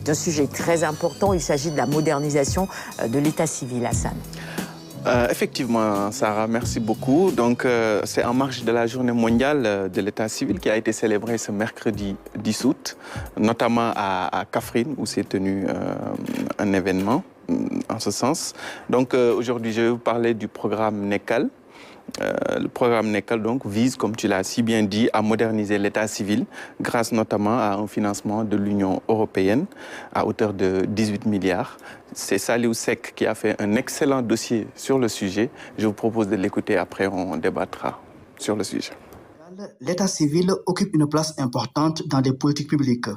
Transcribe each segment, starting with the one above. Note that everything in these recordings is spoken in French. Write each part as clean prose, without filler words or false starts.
C'est un sujet très important. Il s'agit de la modernisation de l'état civil, Hassan. Effectivement, Sarah, merci beaucoup. Donc, c'est en marge de la journée mondiale de l'état civil qui a été célébrée ce mercredi 10 août, notamment à Kaffrine, où s'est tenu un événement en ce sens. Donc, aujourd'hui, je vais vous parler du programme NECAL. Le programme NECAL donc, vise, comme tu l'as si bien dit, à moderniser l'état civil grâce notamment à un financement de l'Union européenne à hauteur de 18 milliards. C'est Saliou Seck qui a fait un excellent dossier sur le sujet. Je vous propose de l'écouter, après on débattra sur le sujet. L'état civil occupe une place importante dans les politiques publiques.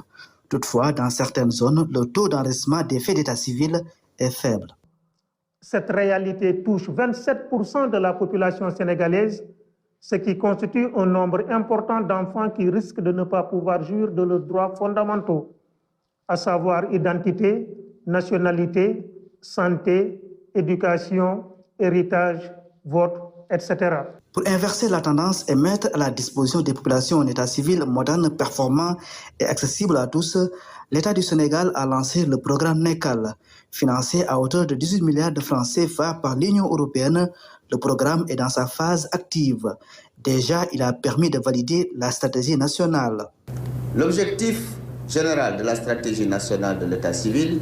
Toutefois, dans certaines zones, le taux d'enregistrement des faits d'état civil est faible. Cette réalité touche 27% de la population sénégalaise, ce qui constitue un nombre important d'enfants qui risquent de ne pas pouvoir jouir de leurs droits fondamentaux, à savoir identité, nationalité, santé, éducation, héritage, vote, etc. Pour inverser la tendance et mettre à la disposition des populations un état civil moderne, performant et accessible à tous, l'État du Sénégal a lancé le programme NECAL. Financé à hauteur de 18 milliards de francs CFA par l'Union européenne, le programme est dans sa phase active. Déjà, il a permis de valider la stratégie nationale. L'objectif général de la stratégie nationale de l'état civil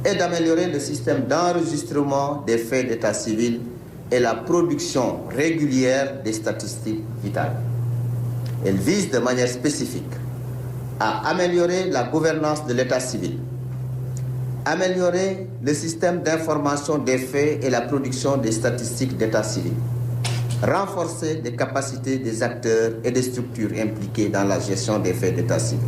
est d'améliorer le système d'enregistrement des faits d'état civil et la production régulière des statistiques vitales. Elle vise de manière spécifique à améliorer la gouvernance de l'état civil, améliorer le système d'information des faits et la production des statistiques d'état civil, renforcer les capacités des acteurs et des structures impliquées dans la gestion des faits d'état civil.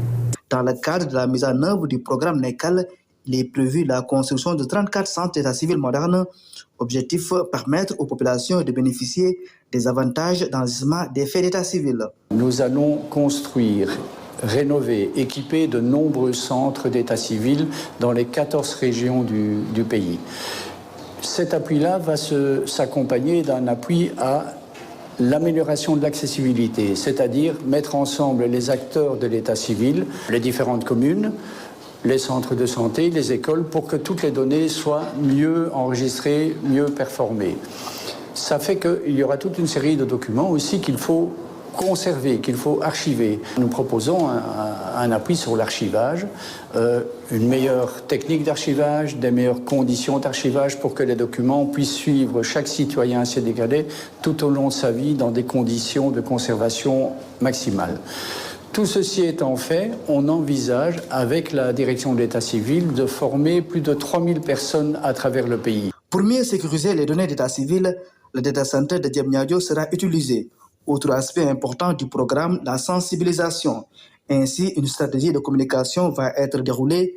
Dans le cadre de la mise en œuvre du programme NECAL, il est prévu la construction de 34 centres d'état civil modernes. Objectif, permettre aux populations de bénéficier des avantages d'enregistrement des faits d'état civil. Nous allons construire, rénover, équiper de nombreux centres d'état civil dans les 14 régions du pays. Cet appui-là va s'accompagner d'un appui à l'amélioration de l'accessibilité, c'est-à-dire mettre ensemble les acteurs de l'état civil, les différentes communes, les centres de santé, les écoles, pour que toutes les données soient mieux enregistrées, mieux performées. Ça fait qu'il y aura toute une série de documents aussi qu'il faut conserver, qu'il faut archiver. Nous proposons un appui sur l'archivage, une meilleure technique d'archivage, des meilleures conditions d'archivage pour que les documents puissent suivre chaque citoyen sénégalais tout au long de sa vie dans des conditions de conservation maximales. Tout ceci étant fait, on envisage, avec la direction de l'état civil, de former plus de 3000 personnes à travers le pays. Pour mieux sécuriser les données d'état civil, le data center de Diamniadio sera utilisé. Autre aspect important du programme, la sensibilisation. Ainsi, une stratégie de communication va être déroulée.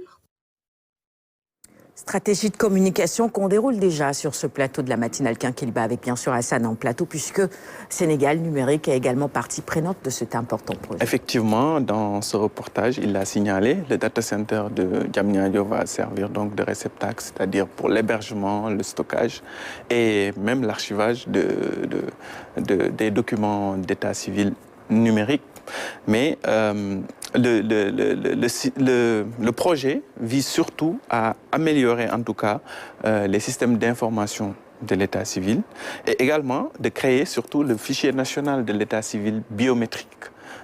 Stratégie de communication qu'on déroule déjà sur ce plateau de la matinale Quinquiliba avec bien sûr Hassan en plateau, puisque Sénégal Numérique est également partie prenante de cet important projet. Effectivement, dans ce reportage, il l'a signalé, le data center de Diamniadio va servir donc de réceptacle, c'est-à-dire pour l'hébergement, le stockage et même l'archivage des documents d'état civil numérique. Mais le projet vise surtout à améliorer en tout cas les systèmes d'information de l'état civil et également de créer surtout le fichier national de l'état civil biométrique.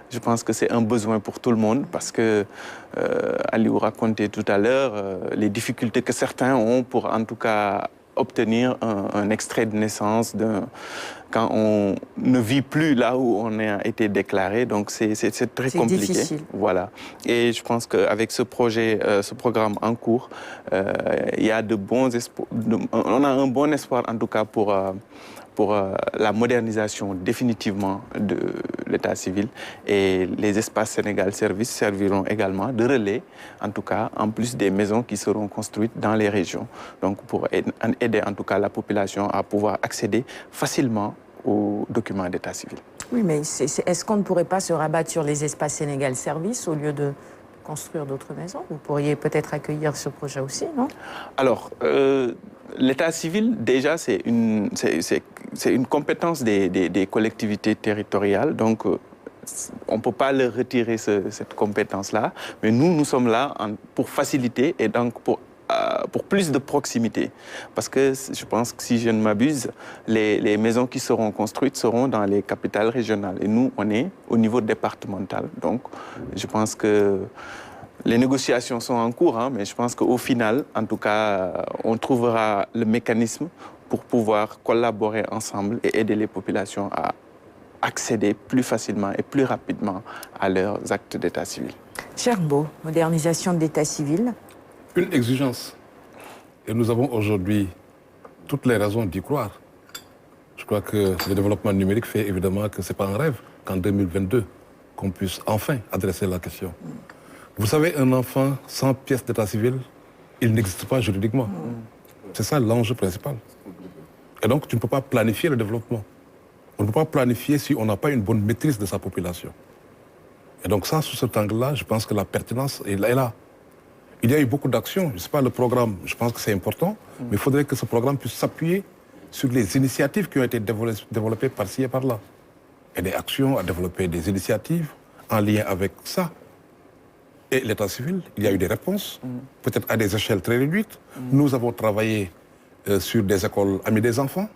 Je pense que c'est un besoin pour tout le monde parce que Aliou racontait tout à l'heure les difficultés que certains ont pour en tout cas obtenir un extrait de naissance quand on ne vit plus là où on a été déclaré. Donc c'est très compliqué. Difficile. Voilà. Et je pense qu'avec ce projet, ce programme en cours, il y a de bons espoirs. On a un bon espoir en tout cas pour la modernisation définitivement de l'état civil, et les espaces Sénégal Service serviront également de relais, en tout cas, en plus des maisons qui seront construites dans les régions, donc pour aider en tout cas la population à pouvoir accéder facilement aux documents d'état civil. Oui, mais est-ce qu'on ne pourrait pas se rabattre sur les espaces Sénégal Service au lieu de construire d'autres maisons? Vous pourriez peut-être accueillir ce projet aussi, non? Alors, l'état civil, déjà, c'est une compétence des collectivités territoriales. Donc, on ne peut pas leur retirer cette compétence-là. Mais nous sommes là pour faciliter et donc pour plus de proximité. Parce que je pense que si je ne m'abuse, les maisons qui seront construites seront dans les capitales régionales. Et nous, on est au niveau départemental. Donc, je pense que les négociations sont en cours, mais je pense qu'au final, en tout cas, on trouvera le mécanisme pour pouvoir collaborer ensemble et aider les populations à accéder plus facilement et plus rapidement à leurs actes d'état civil. Gerbeau, modernisation de l'état civil. Une exigence. Et nous avons aujourd'hui toutes les raisons d'y croire. Je crois que le développement numérique fait évidemment que ce n'est pas un rêve qu'en 2022, qu'on puisse enfin adresser la question. Vous savez, un enfant sans pièce d'état civil, il n'existe pas juridiquement. C'est ça l'enjeu principal. Et donc, tu ne peux pas planifier le développement. On ne peut pas planifier si on n'a pas une bonne maîtrise de sa population. Et donc ça, sous cet angle-là, je pense que la pertinence est là. Il y a eu beaucoup d'actions. Je ne sais pas, le programme, je pense que c'est important, mais il faudrait que ce programme puisse s'appuyer sur les initiatives qui ont été développées par-ci et par-là. Et des actions à développer, des initiatives en lien avec ça. Et l'état civil, il y a eu des réponses, peut-être à des échelles très réduites. Nous avons travaillé sur des écoles amies des enfants,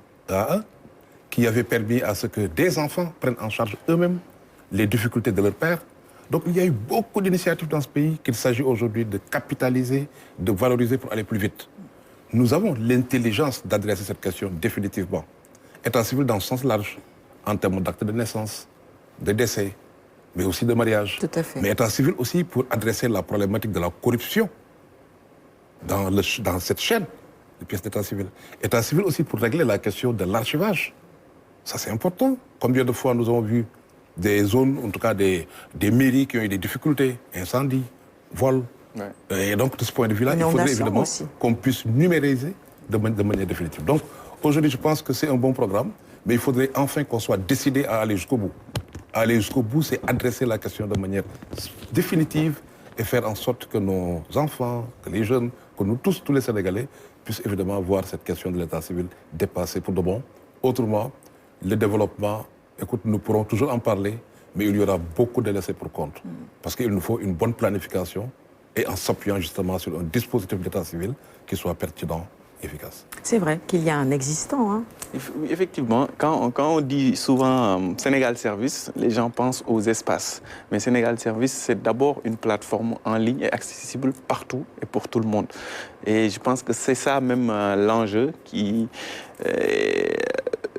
qui avaient permis à ce que des enfants prennent en charge eux-mêmes les difficultés de leur père. Donc il y a eu beaucoup d'initiatives dans ce pays qu'il s'agit aujourd'hui de capitaliser, de valoriser pour aller plus vite. Nous avons l'intelligence d'adresser cette question définitivement. État civil dans le sens large, en termes d'actes de naissance, de décès, mais aussi de mariage. Tout à fait. Mais état civil aussi pour adresser la problématique de la corruption dans cette chaîne de pièces d'état civil. État civil aussi pour régler la question de l'archivage. Ça c'est important. Combien de fois nous avons vu des zones, en tout cas des mairies qui ont eu des difficultés, incendies, vols. Ouais. Et donc, de ce point de vue-là, il faudrait évidemment qu'on puisse numériser de manière définitive. Donc, aujourd'hui, je pense que c'est un bon programme, mais il faudrait enfin qu'on soit décidé à aller jusqu'au bout. Aller jusqu'au bout, c'est adresser la question de manière définitive et faire en sorte que nos enfants, que les jeunes, que nous tous les Sénégalais, puissent évidemment voir cette question de l'état civil dépassée pour de bon. Autrement, le développement, écoute, nous pourrons toujours en parler, mais il y aura beaucoup de laissés pour compte. Parce qu'il nous faut une bonne planification et en s'appuyant justement sur un dispositif d'état civil qui soit pertinent, efficace. C'est vrai qu'il y a un existant. Hein. Effectivement, quand on dit souvent Sénégal Service, les gens pensent aux espaces. Mais Sénégal Service, c'est d'abord une plateforme en ligne et accessible partout et pour tout le monde. Et je pense que c'est ça même l'enjeu qui...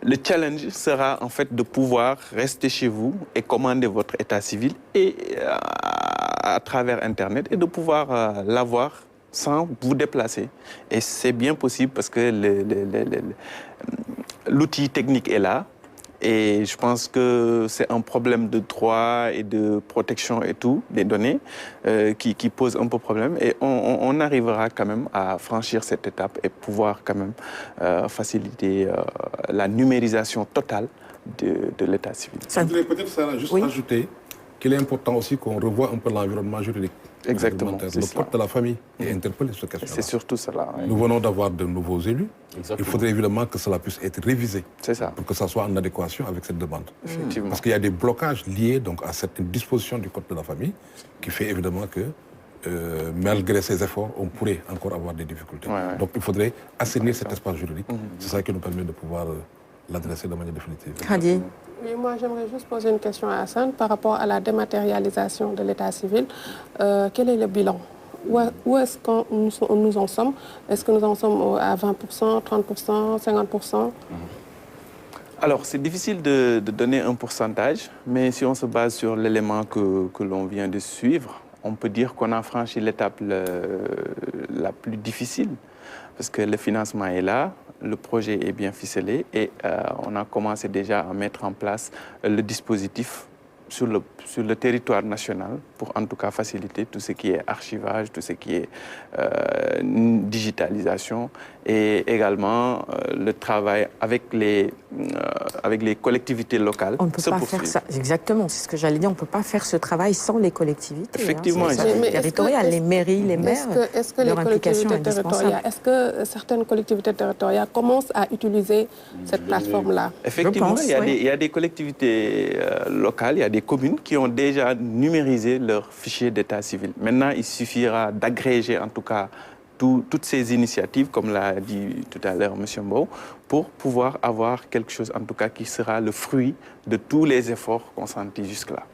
Le challenge sera en fait de pouvoir rester chez vous et commander votre état civil et, à travers Internet et de pouvoir l'avoir sans vous déplacer. Et c'est bien possible parce que l'outil technique est là. Et je pense que c'est un problème de droit et de protection et tout, des données, qui pose un peu problème. Et on arrivera quand même à franchir cette étape et pouvoir quand même faciliter la numérisation totale de l'état civil. Je voudrais peut-être, Sarah, juste ajouter qu'il est important aussi qu'on revoie un peu l'environnement juridique. Exactement. Le code de la famille est interpellé sur cette question. C'est surtout cela. Oui. Nous venons d'avoir de nouveaux élus. Exactement. Il faudrait évidemment que cela puisse être révisé. C'est ça. Pour que ça soit en adéquation avec cette demande. Effectivement. Parce qu'il y a des blocages liés donc, à certaines dispositions du code de la famille qui fait évidemment que, malgré ces efforts, on pourrait encore avoir des difficultés. Ouais. Donc il faudrait assainir cet espace juridique. C'est ça qui nous permet de pouvoir l'adresser de manière définitive. Khady. Oui, moi j'aimerais juste poser une question à Hassan par rapport à la dématérialisation de l'état civil. Quel est le bilan? Où est-ce que nous en sommes? Est-ce que nous en sommes à 20%, 30%, 50%? Alors, c'est difficile de donner un pourcentage, mais si on se base sur l'élément que l'on vient de suivre, on peut dire qu'on a franchi l'étape la plus difficile, parce que le financement est là, le projet est bien ficelé et on a commencé déjà à mettre en place le dispositif sur le territoire national pour en tout cas faciliter tout ce qui est archivage, tout ce qui est digitalisation et également le travail avec les collectivités locales. On ne peut pas faire ça, exactement, c'est ce que j'allais dire, on ne peut pas faire ce travail sans les collectivités. Effectivement. Territoriales, les mairies, les maires, leur implication est indispensable. Est-ce que certaines collectivités territoriales commencent à utiliser cette plateforme-là? Effectivement, il y a des collectivités locales, il y a des communes qui ont déjà numérisé leur fichier d'état civil. Maintenant, il suffira d'agréger en tout cas toutes ces initiatives, comme l'a dit tout à l'heure M. Mbow, pour pouvoir avoir quelque chose en tout cas qui sera le fruit de tous les efforts consentis jusque-là.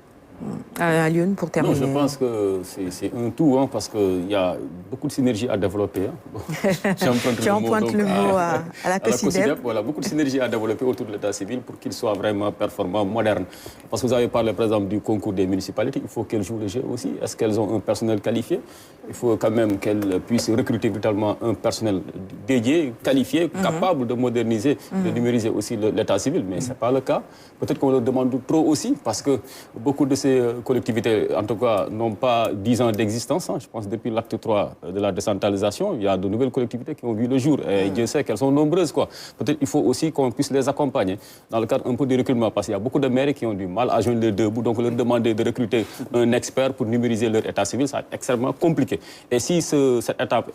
Alioune, pour terminer. Non, je pense que c'est un tout, hein, parce qu'il y a beaucoup de synergies à développer. Hein. Tu empruntes le mot à la COSYDEP. Voilà, beaucoup de synergies à développer autour de l'état civil pour qu'il soit vraiment performant, moderne. Parce que vous avez parlé, par exemple, du concours des municipalités. Il faut qu'elles jouent le jeu aussi. Est-ce qu'elles ont un personnel qualifié? Il faut quand même qu'elles puissent recruter brutalement un personnel dédié, qualifié, capable de moderniser, de numériser aussi l'état civil. Mais ce n'est pas le cas. Peut-être qu'on leur demande trop aussi, parce que beaucoup de ces collectivités, en tout cas, n'ont pas 10 ans d'existence. Hein. Je pense que depuis l'acte 3 de la décentralisation, il y a de nouvelles collectivités qui ont vu le jour. Et Dieu sait qu'elles sont nombreuses, quoi. Peut-être qu'il faut aussi qu'on puisse les accompagner dans le cadre un peu du recrutement, parce qu'il y a beaucoup de maires qui ont du mal à joindre les deux bouts. Donc, leur demander de recruter un expert pour numériser leur état civil, ça va être extrêmement compliqué. Et si cette étape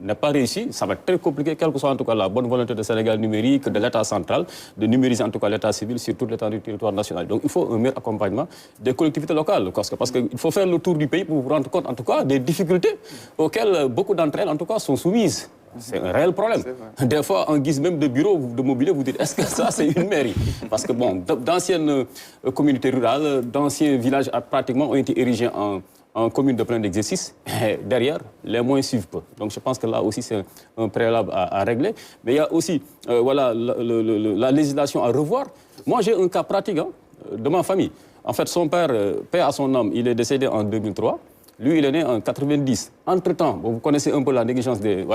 n'est pas réussie, ça va être très compliqué, quelle que soit en tout cas la bonne volonté de Sénégal numérique, de l'État central, de numériser en tout cas l'état civil sur toute l'étendue du territoire national. Donc, il faut un meilleur accompagnement des collectivités locales, parce qu'il faut faire le tour du pays pour vous rendre compte, en tout cas, des difficultés auxquelles beaucoup d'entre elles, en tout cas, sont soumises. C'est un réel problème. Des fois, en guise même de bureau de mobilier, vous dites, est-ce que ça, c'est une mairie? Parce que, bon, d'anciennes communautés rurales, d'anciens villages pratiquement ont été érigés en communes de plein exercice. Derrière, les moyens suivent peu. Donc, je pense que là aussi, c'est un préalable à régler. Mais il y a aussi voilà, la législation à revoir. Moi, j'ai un cas pratique de ma famille. En fait, son père, paix à son âme, il est décédé en 2003. Lui, il est né en 90. Entre-temps, vous connaissez un peu la négligence des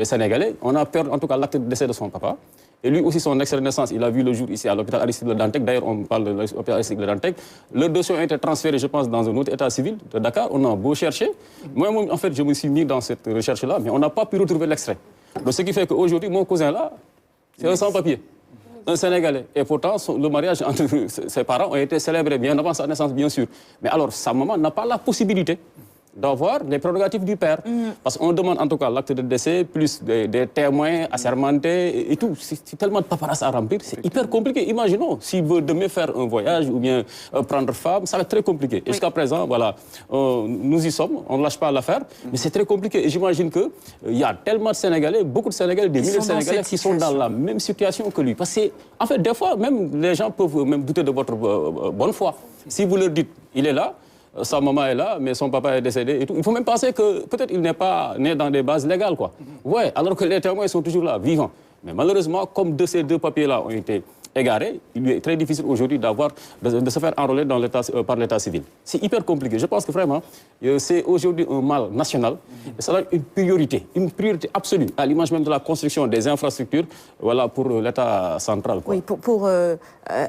Sénégalais. On a perdu en tout cas l'acte de décès de son papa. Et lui aussi, son extrait de naissance, il a vu le jour ici à l'hôpital Aristide Le Dantec. D'ailleurs, on parle de l'hôpital Aristide Le Dantec. Le dossier a été transféré, je pense, dans un autre état civil de Dakar. On a beau chercher. Moi, en fait, je me suis mis dans cette recherche-là, mais on n'a pas pu retrouver l'extrait. Donc, ce qui fait qu'aujourd'hui, mon cousin-là, c'est un sans-papier. Un Sénégalais. Et pourtant, le mariage entre ses parents a été célébré bien avant sa naissance, bien sûr. Mais alors, sa maman n'a pas la possibilité d'avoir les prérogatives du père. Parce qu'on demande en tout cas l'acte de décès, plus des témoins assermentés et tout. C'est tellement de paperasse à remplir, c'est hyper compliqué. Imaginons, s'il veut demain faire un voyage ou bien prendre femme, ça va être très compliqué. Et jusqu'à présent, voilà, nous y sommes, on ne lâche pas l'affaire, mais c'est très compliqué. Et j'imagine qu'il y a tellement de Sénégalais, beaucoup de Sénégalais, des milliers de Sénégalais qui sont dans la même situation que lui. Parce que, en fait, des fois, même les gens peuvent même douter de votre bonne foi. Si vous leur dites, il est là, sa maman est là, mais son papa est décédé et tout. Il faut même penser que peut-être il n'est pas né dans des bases légales, quoi. Ouais, alors que les témoins sont toujours là, vivants. Mais malheureusement, comme ces deux papiers-là ont été égarés, il lui est très difficile aujourd'hui de se faire enrôler par l'état civil. C'est hyper compliqué. Je pense que vraiment, c'est aujourd'hui un mal national. Et ça doit être une priorité absolue, à l'image même de la construction des infrastructures, voilà, pour l'état central, quoi. Oui,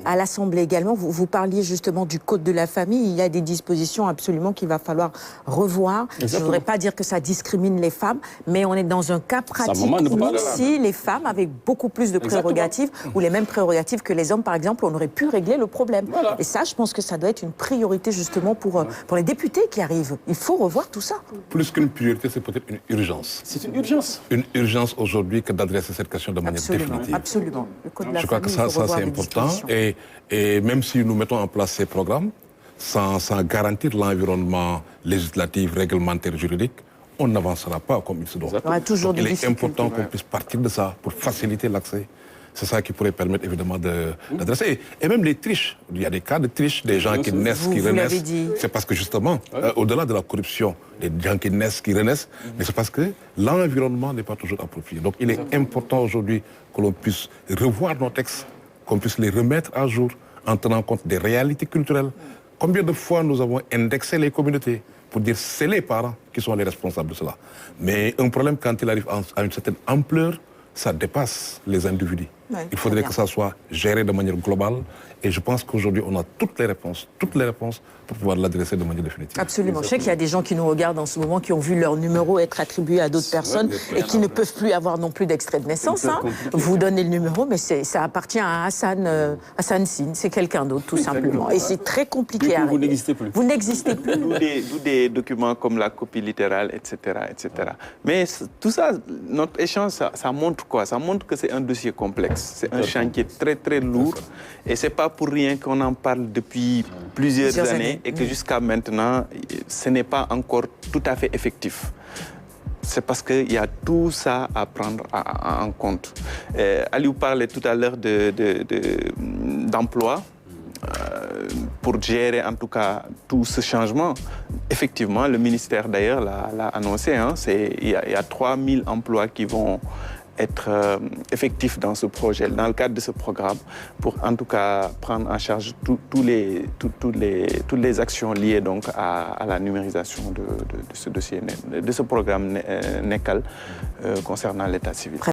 à l'Assemblée également, vous parliez justement du Code de la famille. Il y a des dispositions absolument qu'il va falloir revoir. Exactement. Je ne voudrais pas dire que ça discrimine les femmes, mais on est dans un cas pratique où si les femmes avaient beaucoup plus de prérogatives, ou les mêmes prérogatives que les hommes, par exemple, on aurait pu régler le problème. Voilà. Et ça, je pense que ça doit être une priorité justement pour les députés qui arrivent. Il faut revoir tout ça. Plus qu'une priorité, c'est peut-être une urgence. C'est une urgence. Une urgence aujourd'hui que d'adresser cette question de manière définitive. Absolument. Le Code de la Je crois que ça c'est important. Et même si nous mettons en place ces programmes, sans garantir l'environnement législatif, réglementaire, juridique, on n'avancera pas comme il se doit. Il est important qu'on puisse partir de ça pour faciliter l'accès. C'est ça qui pourrait permettre évidemment d'adresser. Et même les triches. Il y a des cas de triches, des gens qui naissent, qui renaissent. C'est parce que justement, au-delà de la corruption, des gens qui naissent, qui renaissent, mais c'est parce que l'environnement n'est pas toujours approprié. Donc il est important aujourd'hui que l'on puisse revoir nos textes, qu'on puisse les remettre à jour en tenant compte des réalités culturelles. Combien de fois nous avons indexé les communautés pour dire c'est les parents qui sont les responsables de cela. Mais un problème, quand il arrive à une certaine ampleur, ça dépasse les individus. Ouais, il faudrait que ça soit géré de manière globale. Et je pense qu'aujourd'hui, on a toutes les réponses pour pouvoir l'adresser de manière définitive. Absolument. Je sais qu'il y a des gens qui nous regardent en ce moment, qui ont vu leur numéro être attribué à d'autres personnes et qui ne peuvent plus avoir non plus d'extrait de naissance. Hein. Vous donnez le numéro, mais ça appartient à Hassan Sine. C'est quelqu'un d'autre, tout simplement. Et c'est très compliqué à régler. Vous n'existez plus. Vous n'existez plus. D'où des documents comme la copie littérale, etc. etc. Mais tout ça, notre échange, ça montre quoi? Ça montre que c'est un dossier complexe. C'est un chantier très, très lourd. Et ce n'est pas pour rien qu'on en parle depuis plusieurs années et que jusqu'à maintenant, ce n'est pas encore tout à fait effectif. C'est parce qu'il y a tout ça à prendre en compte. Aliou parlait tout à l'heure d'emploi. Pour gérer en tout cas tout ce changement. Effectivement, le ministère d'ailleurs l'a annoncé, hein, il y a 3000 emplois qui vont être effectifs dans ce projet, dans le cadre de ce programme, pour en tout cas prendre en charge toutes les actions liées donc à la numérisation de ce dossier, de ce programme NECAL concernant l'état civil.